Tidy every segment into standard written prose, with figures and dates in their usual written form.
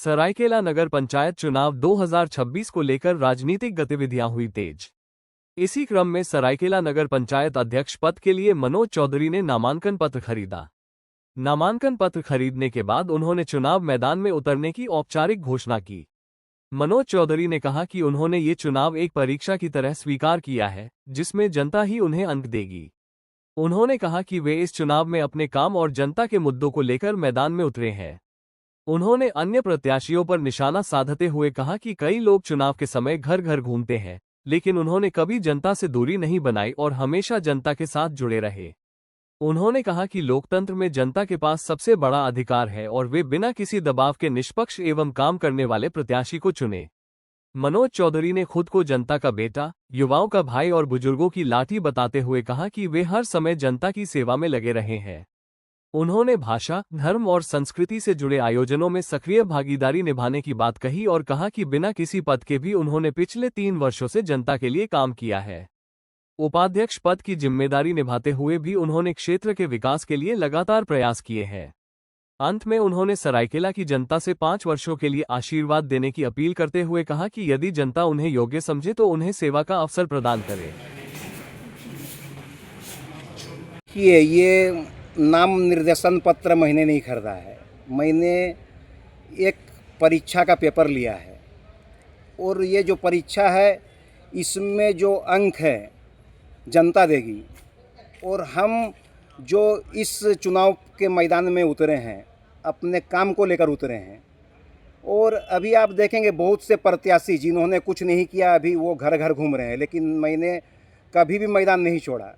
सरायकेला नगर पंचायत चुनाव 2026 को लेकर राजनीतिक गतिविधियां हुई तेज। इसी क्रम में सरायकेला नगर पंचायत अध्यक्ष पद के लिए मनोज चौधरी ने नामांकन पत्र खरीदा। नामांकन पत्र खरीदने के बाद उन्होंने चुनाव मैदान में उतरने की औपचारिक घोषणा की। मनोज चौधरी ने कहा कि उन्होंने ये चुनाव एक परीक्षा की तरह स्वीकार किया है, जिसमें जनता ही उन्हें अंक देगी। उन्होंने कहा कि वे इस चुनाव में अपने काम और जनता के मुद्दों को लेकर मैदान में उतरे हैं। उन्होंने अन्य प्रत्याशियों पर निशाना साधते हुए कहा कि कई लोग चुनाव के समय घर घर घूमते हैं, लेकिन उन्होंने कभी जनता से दूरी नहीं बनाई और हमेशा जनता के साथ जुड़े रहे। उन्होंने कहा कि लोकतंत्र में जनता के पास सबसे बड़ा अधिकार है और वे बिना किसी दबाव के निष्पक्ष एवं काम करने वाले प्रत्याशी को चुने। मनोज चौधरी ने खुद को जनता का बेटा, युवाओं का भाई और बुजुर्गों की लाठी बताते हुए कहा कि वे हर समय जनता की सेवा में लगे रहे हैं। उन्होंने भाषा, धर्म और संस्कृति से जुड़े आयोजनों में सक्रिय भागीदारी निभाने की बात कही और कहा कि बिना किसी पद के भी उन्होंने पिछले 3 वर्षों से जनता के लिए काम किया है। उपाध्यक्ष पद की जिम्मेदारी निभाते हुए भी उन्होंने क्षेत्र के विकास के लिए लगातार प्रयास किए हैं। अंत में उन्होंने सरायकेला की जनता से 5 वर्षों के लिए आशीर्वाद देने की अपील करते हुए कहा कि यदि जनता उन्हें योग्य समझे तो उन्हें सेवा का अवसर प्रदान करे। ये नाम निर्देशन पत्र मैंने नहीं खरीदा है, मैंने एक परीक्षा का पेपर लिया है और ये जो परीक्षा है इसमें जो अंक है जनता देगी। और हम जो इस चुनाव के मैदान में उतरे हैं अपने काम को लेकर उतरे हैं। और अभी आप देखेंगे बहुत से प्रत्याशी जिन्होंने कुछ नहीं किया अभी वो घर घर घूम रहे हैं, लेकिन मैंने कभी भी मैदान नहीं छोड़ा।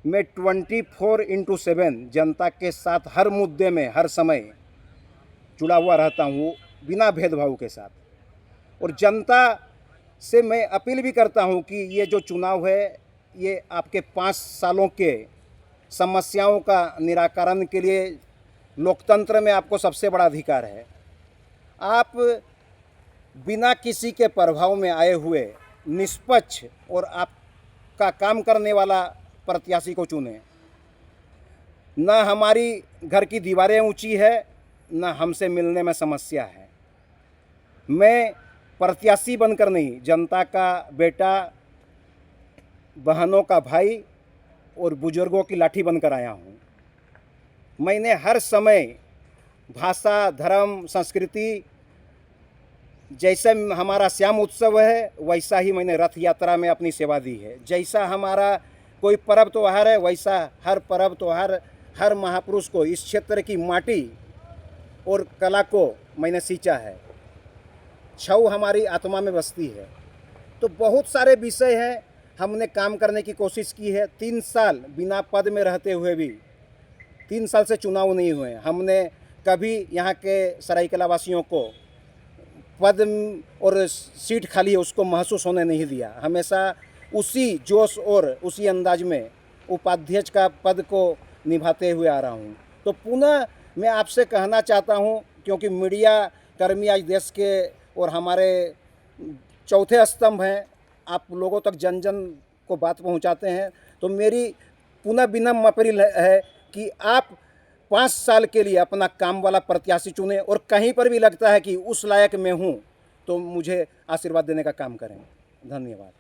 मैं 24/7 जनता के साथ हर मुद्दे में हर समय जुड़ा हुआ रहता हूँ, बिना भेदभाव के साथ। और जनता से मैं अपील भी करता हूँ कि ये जो चुनाव है ये आपके 5 सालों के समस्याओं का निराकरण के लिए लोकतंत्र में आपको सबसे बड़ा अधिकार है। आप बिना किसी के प्रभाव में आए हुए निष्पक्ष और आपका काम करने वाला प्रत्याशी को चुने। न हमारी घर की दीवारें ऊंची है, न हमसे मिलने में समस्या है। मैं प्रत्याशी बनकर नहीं, जनता का बेटा, बहनों का भाई और बुजुर्गों की लाठी बनकर आया हूँ। मैंने हर समय भाषा, धर्म, संस्कृति, जैसे हमारा श्याम उत्सव है वैसा ही मैंने रथ यात्रा में अपनी सेवा दी है। जैसा हमारा कोई पर्व त्योहार है वैसा हर पर्व त्योहार, हर महापुरुष को, इस क्षेत्र की माटी और कला को मैंने सींचा है। छऊ हमारी आत्मा में बसती है। तो बहुत सारे विषय हैं, हमने काम करने की कोशिश की है। 3 साल बिना पद में रहते हुए भी 3 साल से चुनाव नहीं हुए। हमने कभी यहाँ के सरायकेला वासियों को पद और सीट खाली है उसको महसूस होने नहीं दिया। हमेशा उसी जोश और उसी अंदाज में उपाध्यक्ष का पद को निभाते हुए आ रहा हूँ। तो पुनः मैं आपसे कहना चाहता हूँ, क्योंकि मीडिया कर्मी आज देश के और हमारे चौथे स्तंभ हैं, आप लोगों तक जन जन को बात पहुँचाते हैं। तो मेरी पुनः विनम्र अपील है कि आप 5 साल के लिए अपना काम वाला प्रत्याशी चुनें और कहीं पर भी लगता है कि उस लायक मैं हूँ तो मुझे आशीर्वाद देने का काम करें। धन्यवाद।